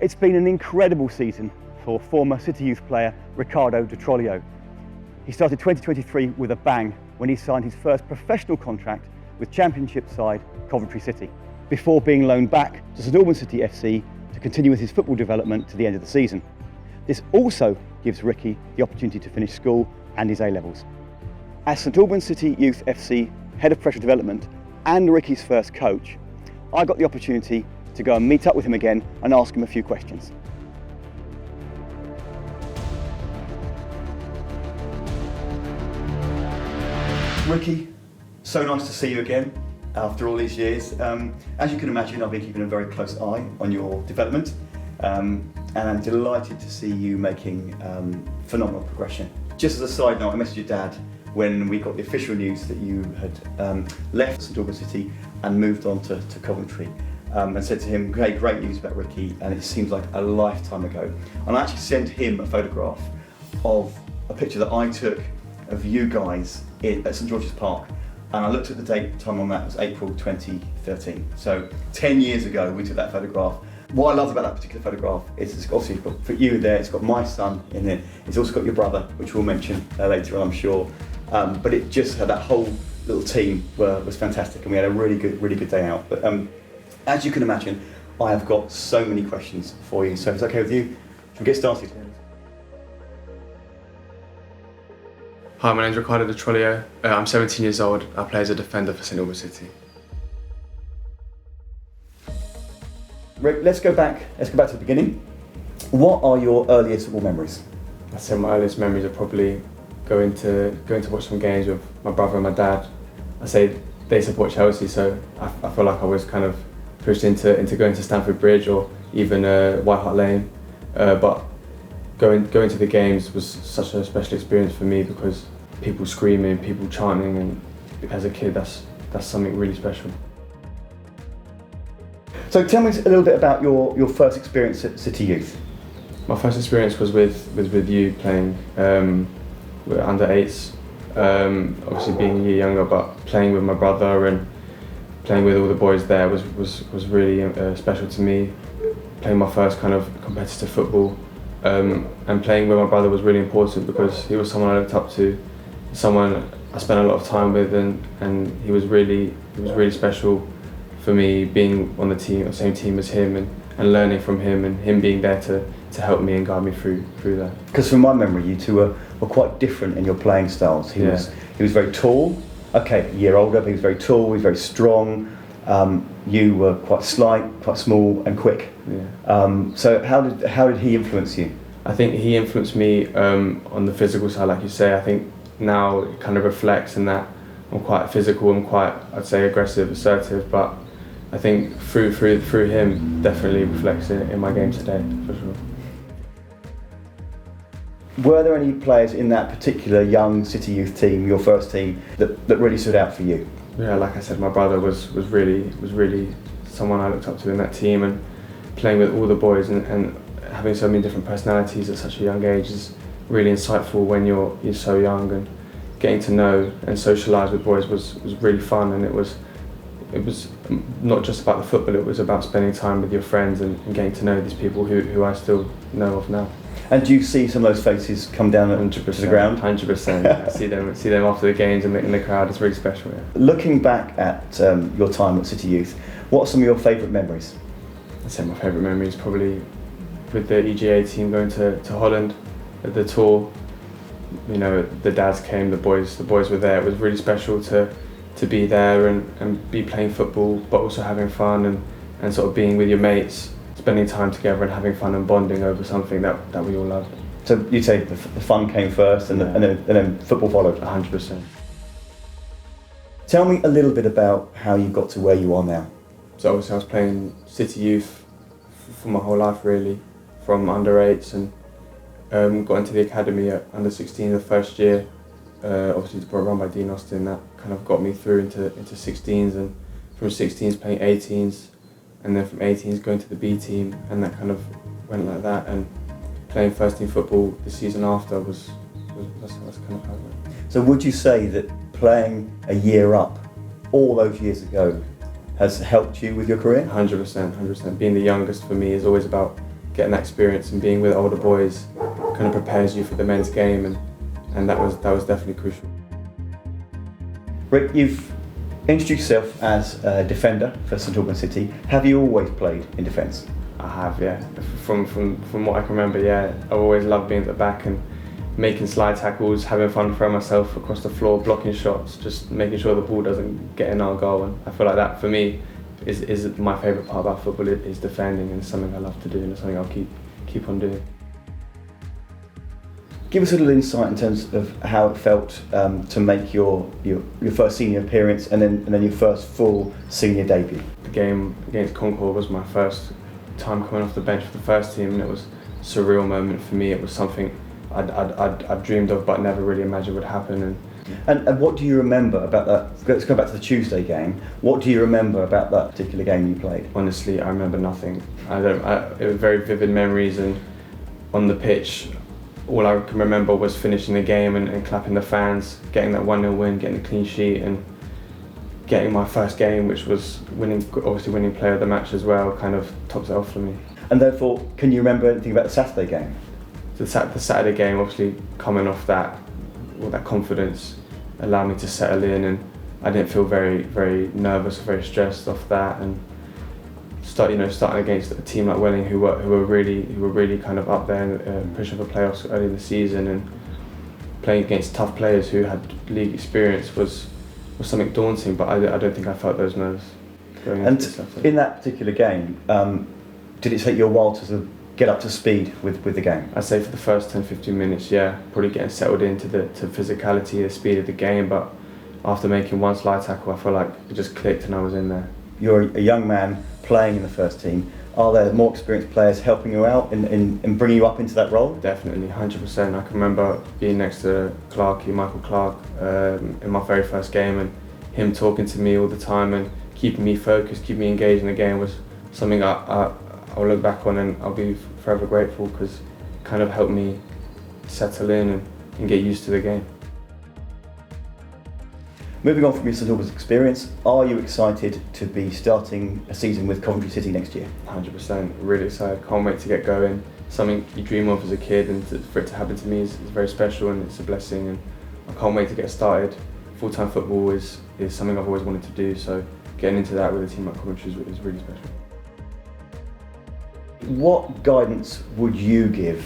It's been an incredible season for former City Youth player Ricardo Di Trolio. He started 2023 with a bang when he signed his first professional contract with Championship side Coventry City, before being loaned back to St Albans City FC to continue with his football development to the end of the season. This also gives Ricky the opportunity to finish school and his A-levels. As St Albans City Youth FC Head of Professional Development and Ricky's first coach, I got the opportunity to go and meet up with him again and ask him a few questions. Ricky, so nice to see you again after all these years. As you can imagine, I've been keeping a very close eye on your development, and I'm delighted to see you making phenomenal progression. Just as a side note, I messaged your dad when we got the official news that you had left St Albans City and moved on to Coventry, and said to him, great news about Ricky, and it seems like a lifetime ago. And I actually sent him a photograph of a picture that I took of you guys at St George's Park, and I looked at the date time on that, it was April 2013. So 10 years ago we took that photograph. What I loved about that particular photograph is it's obviously got, for you there, it's got my son in it, it's also got your brother, which we'll mention later on, I'm sure. But it just had that whole little team was fantastic, and we had a really good day out. But as you can imagine, I have got so many questions for you, so if it's okay with you, should we get started? Hi, my name's Ricardo Di Trolio. I'm 17 years old. I play as a defender for St Albans City. Rick, let's go back to the beginning. What are your earliest football memories? I'd say my earliest memories are probably going to watch some games with my brother and my dad. I say they support Chelsea, so I feel like I was kind of pushed into going to Stamford Bridge or even White Hart Lane. But going to the games was such a special experience for me because people screaming, people chanting, and as a kid that's something really special. So tell me a little bit about your first experience at City Youth. My first experience was with you playing with under 8s. Obviously being a year younger, but playing with my brother and playing with all the boys there was really special to me. Playing my first kind of competitive football, and playing with my brother was really important because he was someone I looked up to, someone I spent a lot of time with, and he was really special for me, being on the same team as him, and learning from him, and him being there to help me and guide me through that. Because from my memory, you two were quite different in your playing styles. He was very tall. Okay, a year older, but he was very tall. He was very strong. You were quite slight, quite small, and quick. Yeah. So how did he influence you? I think he influenced me on the physical side, like you say. I think now it kind of reflects in that I'm quite physical. I'm quite, I'd say, aggressive, assertive, but I think through him definitely reflects it in my game today, for sure. Were there any players in that particular young City Youth team, your first team, that really stood out for you? Yeah, like I said, my brother was really someone I looked up to in that team, and playing with all the boys and having so many different personalities at such a young age is really insightful when you're so young, and getting to know and socialise with boys was really fun, and it was not just about the football, it was about spending time with your friends and getting to know these people who I still know of now. And do you see some of those faces come down to the ground? 100%. See them after the games in the crowd. It's really special. Yeah. Looking back at your time at City Youth, what are some of your favourite memories? I'd say my favourite memory is probably with the EGA team going to Holland at the tour. You know, the dads came, the boys were there. It was really special to be there and be playing football, but also having fun and sort of being with your mates, spending time together and having fun and bonding over something that we all loved. So you'd say the fun came first and then football followed? 100%. Tell me a little bit about how you got to where you are now. So obviously I was playing City Youth for my whole life really, from under 8s, and got into the academy at under 16 the first year. Obviously run by Dean Austin, that kind of got me through into 16s, and from 16s playing 18s, and then from 18s going to the B team, and that kind of went like that, and playing first team football the season after that's kind of how it went. So would you say that playing a year up all those years ago has helped you with your career? 100%. Being the youngest for me is always about getting that experience and being with older boys kind of prepares you for the men's game, and that was definitely crucial. Rick, you've introduced yourself as a defender for St Albans City. Have you always played in defence? I have, yeah. From what I can remember, yeah. I've always loved being at the back and making slide tackles, having fun throwing myself across the floor, blocking shots, just making sure the ball doesn't get in our goal. And I feel like that, for me, is my favourite part about football, is defending, and it's something I love to do, and it's something I'll keep on doing. Give us a little insight in terms of how it felt to make your first senior appearance and then your first full senior debut. The game against Concord was my first time coming off the bench for the first team, and it was a surreal moment for me. It was something I'd dreamed of but never really imagined would happen. And what do you remember about that? Let's go back to the Tuesday game. What do you remember about that particular game you played? Honestly, I remember nothing. It was very vivid memories, and on the pitch, all I can remember was finishing the game and clapping the fans, getting that 1-0 win, getting a clean sheet, and getting my first game, which was winning player of the match as well, kind of tops it off for me. And therefore, can you remember anything about the Saturday game? The Saturday game, obviously coming off that, all that confidence allowed me to settle in, and I didn't feel very, very nervous or very stressed off that. And starting against a team like Welling, who were really kind of up there and pushing for playoffs early in the season, and playing against tough players who had league experience was something daunting. But I don't think I felt those nerves going into Saturday. In that particular game, did it take you a while to sort of get up to speed with the game? I'd say for the first 10-15 minutes, yeah, probably getting settled into the physicality, the speed of the game. But after making one slide tackle, I felt like it just clicked and I was in there. You're a young man playing in the first team. Are there more experienced players helping you out in bringing you up into that role? Definitely, 100%. I can remember being next to Michael Clark, in my very first game, and him talking to me all the time and keeping me focused, keeping me engaged in the game was something I'll look back on, and I'll be forever grateful, because it kind of helped me settle in and get used to the game. Moving on from your St Albans experience, are you excited to be starting a season with Coventry City next year? 100%, really excited, can't wait to get going. Something you dream of as a kid, and for it to happen to me is very special, and it's a blessing, and I can't wait to get started. Full-time football is something I've always wanted to do, so getting into that with a team like Coventry is really special. What guidance would you give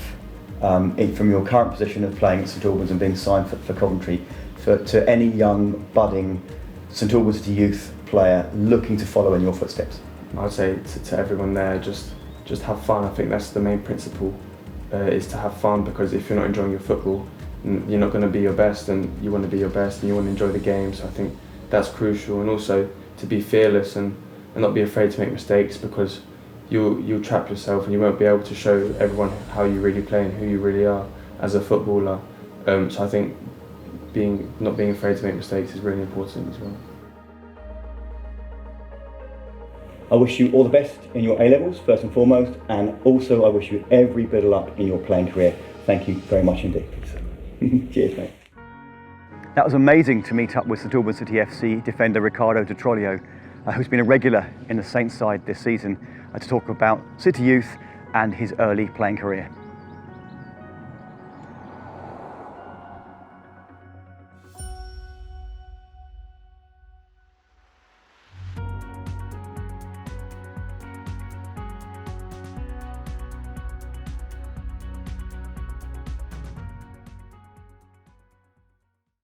from your current position of playing at St Albans and being signed for Coventry to any young, budding St Albans City youth player looking to follow in your footsteps? I'd say to everyone there, just have fun. I think that's the main principle, is to have fun, because if you're not enjoying your football, you're not going to be your best, and you want to be your best and you want to enjoy the game. So I think that's crucial, and also to be fearless and not be afraid to make mistakes, because you'll trap yourself and you won't be able to show everyone how you really play and who you really are as a footballer. So I think not being afraid to make mistakes is really important as well. I wish you all the best in your A-levels, first and foremost, and also I wish you every bit of luck in your playing career. Thank you very much indeed. Cheers, mate. That was amazing to meet up with St Albans City FC defender Ricardo Di Trolio, who's been a regular in the Saints side this season, to talk about City youth and his early playing career.